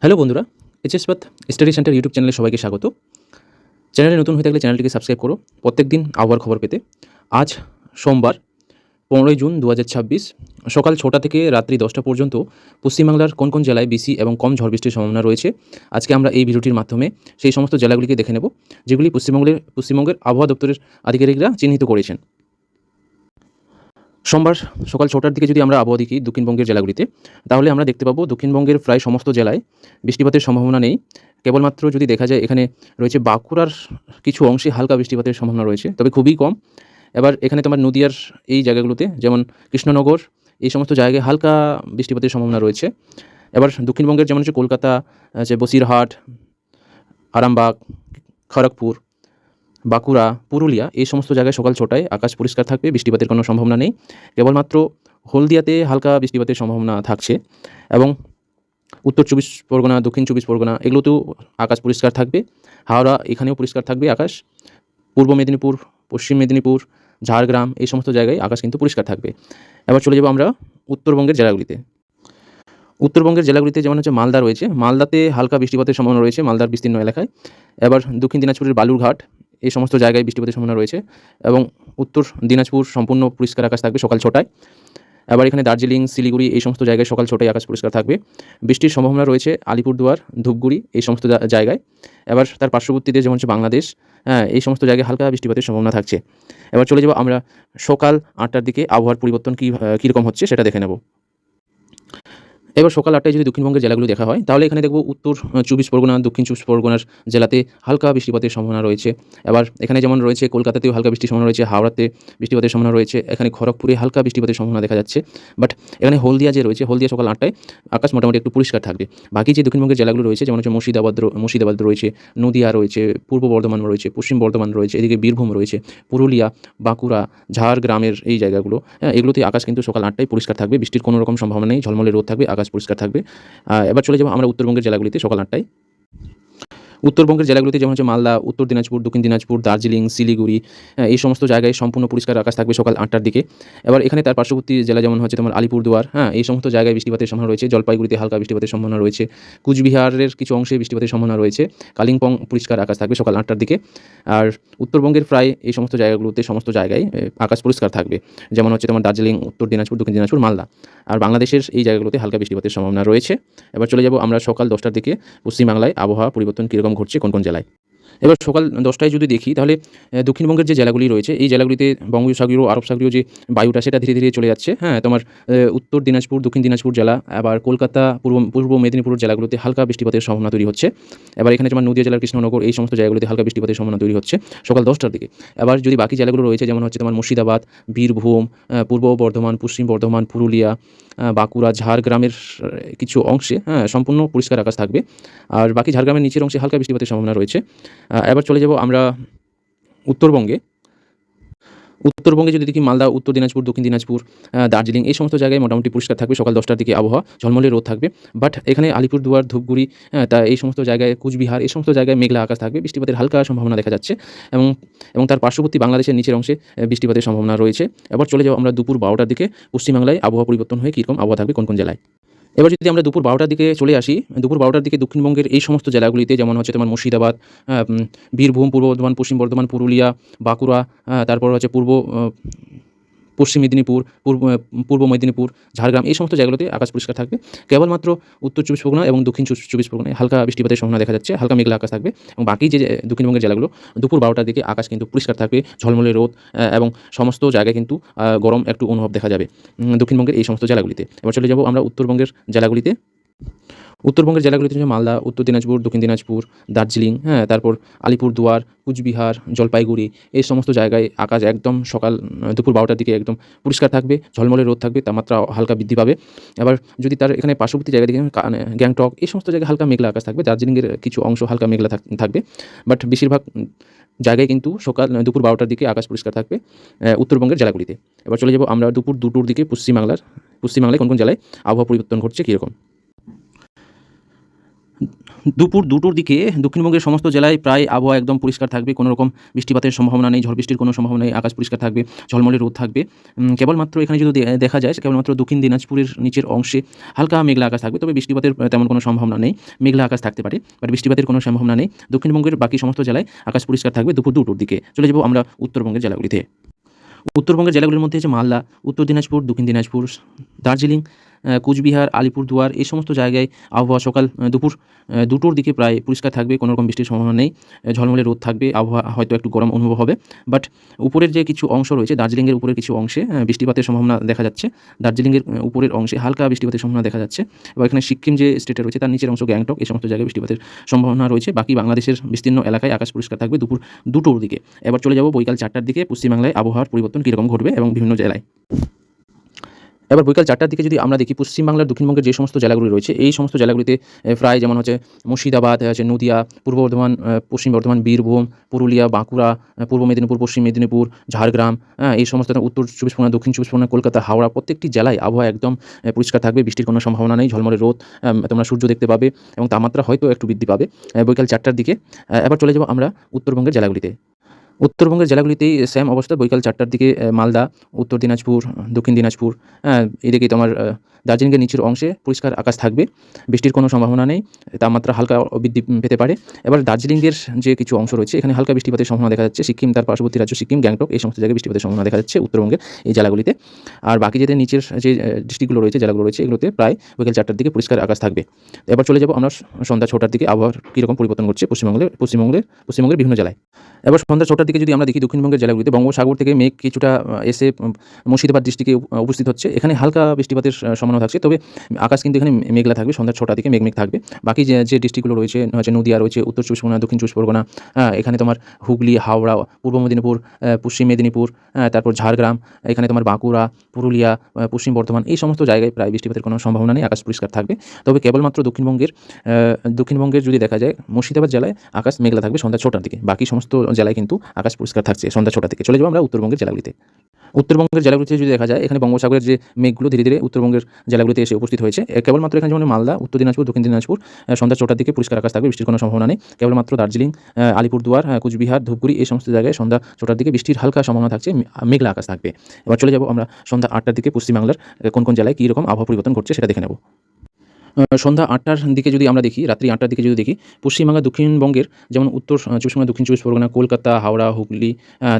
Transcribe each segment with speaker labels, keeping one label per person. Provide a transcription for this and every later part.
Speaker 1: Hello বন্ধুরা, HS path study centre YouTube চ্যানেলে সবাইকে স্বাগত। চ্যানেলে নতুন হয়ে থাকলে চ্যানেলটিকে সাবস্ক্রাইব করো প্রত্যেকদিন আবহাওয়ার খবর পেতে। আজ সোমবার 15 জুন 2026 সকাল 6টা থেকে রাত্রি 10টা পর্যন্ত পশ্চিমবাংলার কোন কোন জেলায় বেশি এবং কম ঝড় বৃষ্টির সম্ভাবনা রয়েছে আজকে আমরা এই ভিডিওটির মাধ্যমে সেই সমস্ত জেলাগুলিকে দেখে নেব যেগুলি পশ্চিমবঙ্গের আবহাওয়া দপ্তরের আধিকারিকরা চিহ্নিত করেছেন। সোমবার সকাল 6টার দিকে যদি আমরা আবহাওয়া দেখি দক্ষিণবঙ্গের জেলাগুলিতে, তাহলে আমরা দেখতে পাবো দক্ষিণবঙ্গের প্রায় সমস্ত জেলায় বৃষ্টিপাতের সম্ভাবনা নেই। কেবলমাত্র যদি দেখা যায় এখানে রয়েছে বাঁকুড়ার কিছু অংশে হালকা বৃষ্টিপাতের সম্ভাবনা রয়েছে, তবে খুবই কম। এবার এখানে তোমার নদিয়ার এই জায়গাগুলোতে যেমন কৃষ্ণনগর এই সমস্ত জায়গায় হালকা বৃষ্টিপাতের সম্ভাবনা রয়েছে। এবার দক্ষিণবঙ্গের যেমন হচ্ছে কলকাতা, বসিরহাট, আরামবাগ, খড়গপুর, বাঁকুড়া, পুরুলিয়া এই সমস্ত জায়গায় সকাল 6টায় আকাশ পরিষ্কার থাকবে, বৃষ্টিপাতের কোনো সম্ভাবনা নেই। কেবলমাত্র হলদিয়াতে হালকা বৃষ্টিপাতের সম্ভাবনা থাকছে এবং উত্তর 24 পরগনা, দক্ষিণ 24 পরগনা এগুলোতেও আকাশ পরিষ্কার থাকবে। হাওড়া এখানেও পরিষ্কার থাকবে আকাশ। পূর্ব মেদিনীপুর, পশ্চিম মেদিনীপুর, ঝাড়গ্রাম এই সমস্ত জায়গায় আকাশ কিন্তু পরিষ্কার থাকবে। এবার চলে যাব আমরা উত্তরবঙ্গের জেলাগুলিতে। উত্তরবঙ্গের জেলাগুলিতে যেমন হচ্ছে মালদা রয়েছে, মালদাতে হালকা বৃষ্টিপাতের সম্ভাবনা রয়েছে মালদার বিস্তীর্ণ এলাকায়। এবার দক্ষিণ দিনাজপুরের বালুরঘাট এই সমস্ত জায়গায় বৃষ্টিপাতের সম্ভাবনা রয়েছে এবং উত্তর দিনাজপুর সম্পূর্ণ পরিষ্কার আকাশ থাকবে সকাল 6টায়। এবার এখানে দার্জিলিং, শিলিগুড়ি এই সমস্ত জায়গায় সকাল 6টায় আকাশ পরিষ্কার থাকবে। বৃষ্টির সম্ভাবনা রয়েছে আলিপুরদুয়ার, ধূপগুড়ি এই সমস্ত জায়গায়। এবার তার পার্শ্ববর্তীতে যেমন হচ্ছে বাংলাদেশ, এই সমস্ত জায়গায় হালকা বৃষ্টিপাতের সম্ভাবনা থাকছে। এবার চলে যাব আমরা সকাল 8টার দিকে আবহাওয়ার পরিবর্তন কীরকম হচ্ছে সেটা দেখে নেব। এবার সকাল 8টায় যদি দক্ষিণবঙ্গের জেলাগুলো দেখা হয়, তাহলে এখানে দেখব উত্তর 24 পরগনা, দক্ষিণ 24 পরগনার জেলাতে হালকা বৃষ্টিপাতের সম্ভাবনা রয়েছে। এবার এখানে যেমন রয়েছে কলকাতাতেও হালকা বৃষ্টির সম্ভাবনা রয়েছে, হাওড়াতে বৃষ্টিপাতের সম্ভাবনা রয়েছে, এখানে খড়গপুরে হালকা বৃষ্টিপাতের সম্ভাবনা দেখা যাচ্ছে। বাট এখানে হলদিয়া যে রয়েছে, হলদিয়া সকাল 8টায় আকাশ মোটামুটি একটু পরিষ্কার থাকবে। বাকি যে দক্ষিণবঙ্গের জেলাগুলো রয়েছে যেমন হচ্ছে মুর্শিদাবাদ রয়েছে, নদিয়া রয়েছে, পূর্ব বর্ধমান রয়েছে, পশ্চিম বর্ধমান রয়েছে, এদিকে বীরভূম রয়েছে, পুরুলিয়া, বাঁকুড়া, ঝাড়গ্রামের এই জায়গাগুলো, এগুলোতে আকাশ কিন্তু সকাল 8টায় পরিষ্কার থাকবে, বৃষ্টির কোনো রকম সম্ভাবনা নেই, ঝলমলে রোদ থাকবে, আকাশ পরিষ্কার থাকবে। এবার চলে যাব আমরা উত্তরবঙ্গের জেলাগুলিতে সকাল 8টায়। উত্তরবঙ্গের জেলাগুলিতে যেমন হচ্ছে মালদা, উত্তর দিনাজপুর, দক্ষিণ দিনাজপুর, দার্জিলিং, শিলিগুড়ি এই সমস্ত জায়গায় সম্পূর্ণ পরিষ্কার আকাশ থাকবে সকাল 8টার দিকে। এবার এখানে তার পার্শ্ববর্তী জেলা যেমন হচ্ছে তোমার আলিপুরদুয়ার, এই সমস্ত জায়গায় বৃষ্টিপাতের সম্ভাবনা রয়েছে। জলপাইগুড়িতে হালকা বৃষ্টিপাতের সম্ভাবনা রয়েছে। কুচবিহারের কিছু অংশে বৃষ্টিপাতের সম্ভাবনা রয়েছে। কালিম্পং পরিষ্কার আকাশ থাকবে সকাল 8টার দিকে। আর উত্তরবঙ্গের প্রায় এই সমস্ত জায়গাগুলোতে সমস্ত জায়গায় আকাশ পরিষ্কার থাকবে, যেমন হচ্ছে তোমার দার্জিলিং, উত্তর দিনাজপুর, দক্ষিণ দিনাজপুর, মালদা। আর বাংলাদেশের এই জায়গাগুলোতে হালকা বৃষ্টিপাতের সম্ভাবনা রয়েছে। এবার চলে যাব আমরা সকাল 10টার দিকে পশ্চিমবাংলায় আবহাওয়া পরিবর্তন কীরকম ঘটছে কোন কোন জেলায়। এবার সকাল 10টায় যদি দেখি, তাহলে দক্ষিণবঙ্গের যে জেলাগুলি রয়েছে এই জেলাগুলিতে বঙ্গোপসাগরীয়, আরব সাগরীয় যে বায়ুটা সেটা ধীরে ধীরে চলে যাচ্ছে। তোমার উত্তর দিনাজপুর, দক্ষিণ দিনাজপুর জেলা, আবার কলকাতা, পূর্ব মেদিনীপুর জেলাগুলোতে হালকা বৃষ্টিপাতের সম্ভাবনা তৈরি হচ্ছে। এবার এখানে যেমন নদিয়া জেলার কৃষ্ণনগর এই সমস্ত জায়গাগুলিতে হালকা বৃষ্টিপাতের সম্ভাবনা তৈরি হচ্ছে সকাল 10টার দিকে। এবার যদি বাকি জেলাগুলো রয়েছে যেমন হচ্ছে তোমার মুর্শিদাবাদ, বীরভূম, পূর্ব বর্ধমান, পশ্চিম বর্ধমান, পুরুলিয়া, বাঁকুড়া, ঝাড়গ্রামের কিছু অংশে সম্পূর্ণ পরিষ্কার আকাশ থাকবে। আর বাকি ঝাড়গ্রামের নিচের অংশে হালকা বৃষ্টিপাতের সম্ভাবনা রয়েছে। এবার চলে যাব আমরা উত্তরবঙ্গে। উত্তরবঙ্গে যদি দেখি মালদা, উত্তর দিনাজপুর, দক্ষিণ দিনাজপুর, দার্জিলিং এই সমস্ত জায়গায় মোটামুটি পরিষ্কার থাকবে সকাল 10টার দিকে আবহাওয়া, ঝলমলে রোদ থাকবে। বাট এখানে আলিপুরদুয়ার, ধূপগুড়ি, তা এই সমস্ত জায়গায়, কুচবিহার এই সমস্ত জায়গায় মেঘলা আকাশ থাকবে, বৃষ্টিপাতের হালকা সম্ভাবনা দেখা যাচ্ছে এবং তার পার্শ্ববর্তী বাংলাদেশের নিচের অংশে বৃষ্টিপাতের সম্ভাবনা রয়েছে। এবার চলে যাব আমরা দুপুর 12টার দিকে পশ্চিমবাংলায় আবহাওয়া পরিবর্তন হয়ে কীরকম আবহাওয়া থাকবে কোন কোন জেলায়। এবার যদি আমরা দুপুর 12টার দিকে চলে আসি, দুপুর 12টার দিকে দক্ষিণবঙ্গের এই সমস্ত জেলাগুলিতে যেমন হচ্ছে তোমার মুর্শিদাবাদ, বীরভূম, পূর্ব বর্ধমান, পশ্চিম বর্ধমান, পুরুলিয়া, বাঁকুড়া, তারপর হচ্ছে পশ্চিম মেদিনীপুর, পূর্ব মেদিনীপুর, ঝাড়গ্রাম এই সমস্ত জায়গাগুলোতে আকাশ পরিষ্কার থাকবে। কেবলমাত্র উত্তর 24 পরগনা এবং দক্ষিণ 24 পরগনায় হালকা বৃষ্টিপাতের সম্ভাবনা দেখা যাচ্ছে, হালকা মেঘলা আকাশ থাকবে। এবং বাকি যে দক্ষিণবঙ্গের জেলাগুলো দুপুর 12টার দিকে আকাশ কিন্তু পরিষ্কার থাকবে, ঝলমলে রোদ এবং সমস্ত জায়গায় কিন্তু গরম একটু অনুভব দেখা যাবে দক্ষিণবঙ্গের এই সমস্ত জেলাগুলিতে। এবার চলে যাব আমরা উত্তরবঙ্গের জেলাগুলিতে। উত্তরবঙ্গের জেলাগুলিতে হচ্ছে মালদা, উত্তর দিনাজপুর, দক্ষিণ দিনাজপুর, দার্জিলিং, তারপর আলিপুরদুয়ার, কুচবিহার, জলপাইগুড়ি এই সমস্ত জায়গায় আকাশ একদম সকাল দুপুর 12টার দিকে একদম পরিষ্কার থাকবে, ঝলমলে রোদ থাকবে, তাপমাত্রা হালকা বৃদ্ধি পাবে। এবার যদি তার এখানে পার্শ্ববর্তী জায়গা দেখি গ্যাংটক এই সমস্ত জায়গায় হালকা মেঘলা আকাশ থাকবে, দার্জিলিংয়ের কিছু অংশ হালকা মেঘলা থাকবে। বাট বেশিরভাগ জায়গায় কিন্তু দুপুর 12টার দিকে আকাশ পরিষ্কার থাকবে উত্তরবঙ্গের জেলাগুলিতে। এবার চলে যাব আমরা দুপুর 2টোর দিকে পশ্চিমবাংলায় কোন কোন জেলায় আবহাওয়া পরিবর্তন ঘটছে কীরকম। দুপুর ২টোর দিকে দক্ষিণবঙ্গের সমস্ত জেলায় প্রায় আবহাওয়া একদম পরিষ্কার থাকবে। কোনো রকম বৃষ্টিপাতের সম্ভাবনা নেই, ঝড় বৃষ্টির কোনো সম্ভাবনা নেই। আকাশ পরিষ্কার থাকবে, ঝলমলে রোদ থাকবে। কেবলমাত্র এখানে যদি দেখা যায় কেবলমাত্র দক্ষিণ দিনাজপুরের নিচের অংশে হালকা মেঘলা আকাশ থাকবে। তবে বৃষ্টিপাতের তেমন কোনো সম্ভাবনা নেই। মেঘলা আকাশ থাকতে পারে, বাট বৃষ্টিপাতের কোনো সম্ভাবনা নেই। দক্ষিণবঙ্গের বাকি সমস্ত জেলায় আকাশ পরিষ্কার থাকবে দুপুর ২টোর দিকে। চলে যাব আমরা উত্তরবঙ্গের জেলাগুলিতে। উত্তরবঙ্গের জেলাগুলির মধ্যে হচ্ছে মালদা, উত্তর দিনাজপুর, দক্ষিণ দিনাজপুর, দার্জিলিং, কুচবিহার, আলিপুরদুয়ার এই সমস্ত জায়গায় আবহাওয়া সকাল দুপুর ২টোর দিকে প্রায় পরিষ্কার থাকবে। কোনো রকম বৃষ্টির সম্ভাবনা নেই। ঝলমলে রোদ থাকবে। আবহাওয়া হয়তো একটু গরম অনুভব হবে। বাট উপরের যে কিছু অংশ রয়েছে, দার্জিলিংয়ের উপরের কিছু অংশে বৃষ্টিপাতের সম্ভাবনা দেখা যাচ্ছে। দার্জিলিংয়ের উপরের অংশে হালকা বৃষ্টিপাতের সম্ভাবনা দেখা যাচ্ছে। এবং এখানে সিক্কিম যে স্টেটে রয়েছে তার নিচের অংশ গ্যাংটক এই সমস্ত জায়গায় বৃষ্টিপাতের সম্ভাবনা রয়েছে। বাকি বাংলাদেশের বিস্তীর্ণ এলাকায় আকাশ পরিষ্কার থাকবে দুপুর ২টোর দিকে। এবার চলে যাব বৈকাল ৪টার দিকে পশ্চিমবাংলায় আবহাওয়ার পরিবর্তন কীরকম ঘটবে এবং বিভিন্ন জেলায়। এবার বৈকাল ৪টার দিকে যদি আমরা দেখি পশ্চিমবাংলার দক্ষিণবঙ্গের যে সমস্ত জেলাগুলি রয়েছে এই সমস্ত জেলাগুলিতে প্রায় যেমন হচ্ছে মুর্শিদাবাদ, হচ্ছে নদিয়া, পূর্ব বর্ধমান, পশ্চিম বর্ধমান, বীরভূম, পুরুলিয়া, বাঁকুড়া, পূর্ব মেদিনীপুর, পশ্চিম মেদিনীপুর, ঝাড়গ্রাম, এই সমস্ত উত্তর ২৪ পরগনা, দক্ষিণ ২৪ পরগনা, কলকাতা, হাওড়া প্রত্যেকটি জেলায় আবহাওয়া একদম পরিষ্কার থাকবে। বৃষ্টির কোনো সম্ভাবনা নেই। ঝলমলে রোদ, তোমরা সূর্য দেখতে পাবে এবং তাপমাত্রা হয়তো একটু বৃদ্ধি পাবে বৈকাল ৪টার দিকে। এবার চলে যাব আমরা উত্তরবঙ্গের জেলাগুলিতে। উত্তরবঙ্গের জেলাগুলিতেই সেম অবস্থা। বৈকাল ৪টার দিকে মালদা, উত্তর দিনাজপুর, দক্ষিণ দিনাজপুর, এদিকে তোমার দার্জিলিংয়ের নিচের অংশে পরিষ্কার আকাশ থাকবে। বৃষ্টির কোনো সম্ভাবনা নেই। তাপমাত্রা হালকা বৃদ্ধি পেতে পারে। এবার দার্জিলিংয়ের যে কিছু অংশ রয়েছে এখানে হালকা বৃষ্টিপাতের সম্ভাবনা দেখা যাচ্ছে। সিকিম, তার পার্শ্ববর্তী রাজ্য সিকিম, গ্যাংটক এই সমস্ত জায়গায় বৃষ্টিপাতের সম্ভাবনা দেখা যাচ্ছে উত্তরবঙ্গের এই জেলাগুলিতে। আর বাকি যে নিচের যে ডিস্ট্রিক্টগুলো রয়েছে, জেলাগুলো রয়েছে, এগুলোতে প্রায় বৈকাল ৪টার দিকে পরিষ্কার আকাশ থাকবে। এবার চলে যাব আমরা সন্ধ্যা ৬টার দিকে আবহাওয়ার কীরকম পরিবর্তন ঘটছে পশ্চিমবঙ্গের বিভিন্ন জেলায়। এবার সন্ধ্যা ৬টার দিকে যদি আমরা দেখি দক্ষিণবঙ্গের জেলাগুলিতে বঙ্গোপসাগর থেকে মেঘ কিছুটা এসে মুর্শিদাবাদ ডিস্ট্রিক্টে উপস্থিত হচ্ছে। এখানে হালকা বৃষ্টিপাতের সম্ভাবনা থাকছে। তবে আকাশ কিন্তু এখানে মেঘলা থাকবে। সন্ধ্যা ৬টা থেকে মেঘ থাকবে। বাকি যে ডিস্ট্রিক্টগুলো রয়েছে হচ্ছে নদিয়া রয়েছে, উত্তর ২৪ পরগনা, দক্ষিণ ২৪ পরগনা, এখানে তোমার হুগলি, হাওড়া, পূর্ব মেদিনীপুর, পশ্চিম মেদিনীপুর, তারপর ঝাড়গ্রাম, এখানে তোমার বাঁকুড়া, পুরুলিয়া, পশ্চিম বর্ধমান এই সমস্ত জায়গায় প্রায় বৃষ্টিপাতের কোনো সম্ভাবনা নেই। আকাশ পরিষ্কার থাকবে। তবে কেবলমাত্র দক্ষিণবঙ্গের যদি দেখা যায় মুর্শিদাবাদ জেলায় আকাশ মেঘলা থাকবে সন্ধ্যা ৬টার দিকে। বাকি সমস্ত জেলায় কিন্তু আকাশ পরিষ্কার থাকছে সন্ধ্যা ৬টা থেকে। চলে যাবো আমরা উত্তরবঙ্গের জেলাগুলিতে। উত্তরবঙ্গের জেলাগুলিতে যদি দেখা যায় এখানে বঙ্গোপসাগরের যে মেঘগুলো ধীরে ধীরে উত্তরবঙ্গের জেলাগুলিতে এসে উপস্থিত হয়েছে। কেবলমাত্র এখানে যেমন মালদা, উত্তর দিনাজপুর, দক্ষিণ দিনাজপুর সন্ধ্যা ৬টার দিকে পরিষ্কার আকাশ থাকবে। বৃষ্টির কোনো সম্ভাবনা নেই। কেবলমাত্র দার্জিলিং, আলিপুরদুয়ার, কুচবিহার, ধূপগুড়ি এই সমস্ত জায়গায় সন্ধ্যা ৬টার দিকে বৃষ্টির হালকা সম্ভাবনা থাকছে। মেঘলা আকাশ থাকবে। এবার চলে যাব আমরা সন্ধ্যা ৮টার দিকে পশ্চিমবাংলার কোন কোন জেলায় কী রকম আবহাওয়া পরিবর্তন ঘটছে সেটা দেখে নেব। সন্ধ্যা ৮টার দিকে যদি আমরা দেখি, রাত্রি ৮টার দিকে যদি দেখি, পশ্চিমবাংলা দক্ষিণবঙ্গের যেমন উত্তর ২৪ পরগনা, দক্ষিণ ২৪ পরগনা, কলকাতা, হাওড়া, হুগলি,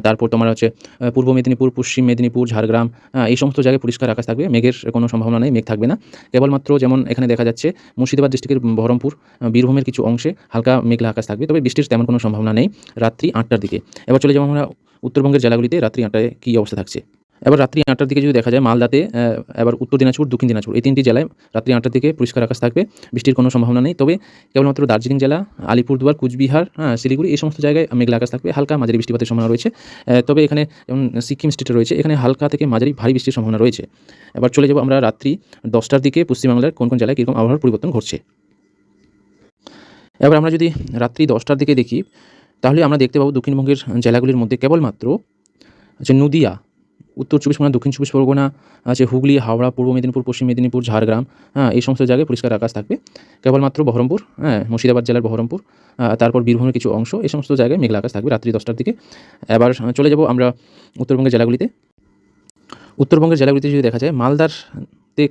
Speaker 1: তারপর তোমার হচ্ছে পূর্ব মেদিনীপুর, পশ্চিম মেদিনীপুর, ঝাড়গ্রাম, এই সমস্ত জায়গায় পরিষ্কার আকাশ থাকবে। মেঘের কোনো সম্ভাবনা নেই, মেঘ থাকবে না। কেবলমাত্র যেমন এখানে দেখা যাচ্ছে মুর্শিদাবাদ ডিস্ট্রিক্টের বহরমপুর, বীরভূমের কিছু অংশে হালকা মেঘলা আকাশ থাকবে। তবে বৃষ্টির তেমন কোনো সম্ভাবনা নেই রাত্রি ৮টার দিকে। এবার চলে যাবো আমরা উত্তরবঙ্গের জেলাগুলিতে রাত্রি ৮টায় কী অবস্থা থাকছে। এবার রাত্রি ৮টার দিকে যদি দেখা যায় মালদাতে, এবার উত্তর দিনাজপুর, দক্ষিণ দিনাজপুর এই ৩টি জেলায় রাত্রি ৮টার দিকে পরিষ্কার আকাশ থাকবে। বৃষ্টির কোনো সম্ভাবনা নেই। তবে কেবলমাত্র দার্জিলিং জেলা, আলিপুরদুয়ার, কুচবিহার, শিলিগুড়ি এই সমস্ত জায়গায় মেঘলা আকাশ থাকবে। হালকা মাঝারি বৃষ্টিপাতের সম্ভাবনা রয়েছে। তবে এখানে যেমন সিকিম স্টেটে রয়েছে এখানে হালকা থেকে মাঝারি ভারী বৃষ্টির সম্ভাবনা রয়েছে। এবার চলে যাব আমরা রাত্রি 10টার দিকে পশ্চিমবাংলার কোন কোন জেলায় কীরকম আবহাওয়ার পরিবর্তন ঘটছে। এবার আমরা যদি রাত্রি 10টার দিকে দেখি তাহলে আমরা দেখতে পাবো দক্ষিণবঙ্গের জেলাগুলির মধ্যে কেবলমাত্র হচ্ছে নদিয়া, উত্তর ২৪ পরগনা, দক্ষিণ ২৪ পরগনা আছে, হুগলি, হাওড়া, পূর্ব মেদিনীপুর, পশ্চিম মেদিনীপুর, ঝাড়গ্রাম, এই সমস্ত জায়গায় পরিষ্কার আকাশ থাকবে। কেবলমাত্র বহরমপুর, মুর্শিদাবাদ জেলার বহরমপুর, তারপর বীরভূমের কিছু অংশ এই সমস্ত জায়গায় মেঘলা আকাশ থাকবে রাত্রি 10টার দিকে। এবার চলে যাব আমরা উত্তরবঙ্গের জেলাগুলিতে। উত্তরবঙ্গের জেলাগুলিতে যদি দেখা যায় মালদার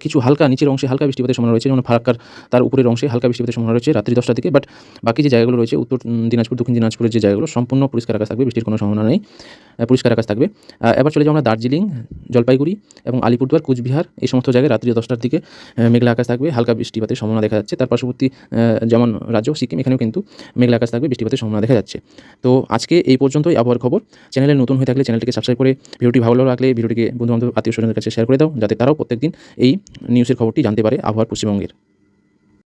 Speaker 1: কিছু হালকা নিচের অংশে হালকা বৃষ্টিপাতের সম্ভাবনা রয়েছে, যেমন ফারাক্কার তার উপরের অংশে হালকা বৃষ্টিপাতের সম্ভাবনা রয়েছে রাত্রি 10টা থেকে। বাট বাকি যে জায়গাগুলো রয়েছে উত্তর দিনাজপুর, দক্ষিণ দিনাজপুরের যে জায়গাগুলো সম্পূর্ণ পরিষ্কার আকাশ থাকবে। বৃষ্টির কোনো সম্ভাবনা নেই, পরিষ্কার আকাশ থাকবে। এবার চলে যাবো আমরা দার্জিলিং, জলপাইগুড়ি এবং আলিপুরদুয়ার, কুচবিহার এই সমস্ত জায়গায় রাত্রি 10টার দিকে মেঘলা আকাশ থাকবে। হালকা বৃষ্টিপাতের সম্ভাবনা দেখা যাচ্ছে। তার পার্শ্ববর্তী যেমন রাজ্য সিকিম এখানেও কিন্তু মেঘলা আকাশ থাকবে, বৃষ্টিপাতের সম্ভাবনা দেখা যাচ্ছে। তো আজকে এই পর্যন্তই আবহাওয়ার খবর। চ্যানেলে নতুন হয়ে থাকলে চ্যানেলটিকে সাবস্ক্রাইব করে ভিডিওটি ভালো লাগলে ভিডিওটিকে বন্ধুবান্ধব, আত্মীয় স্বজনের কাছে শেয়ার করে দাও, যাতে তারাও প্রত্যেকদিন এই নিউজের খবরটি জানতে পারে আবহাওয়ার পশ্চিমবঙ্গের।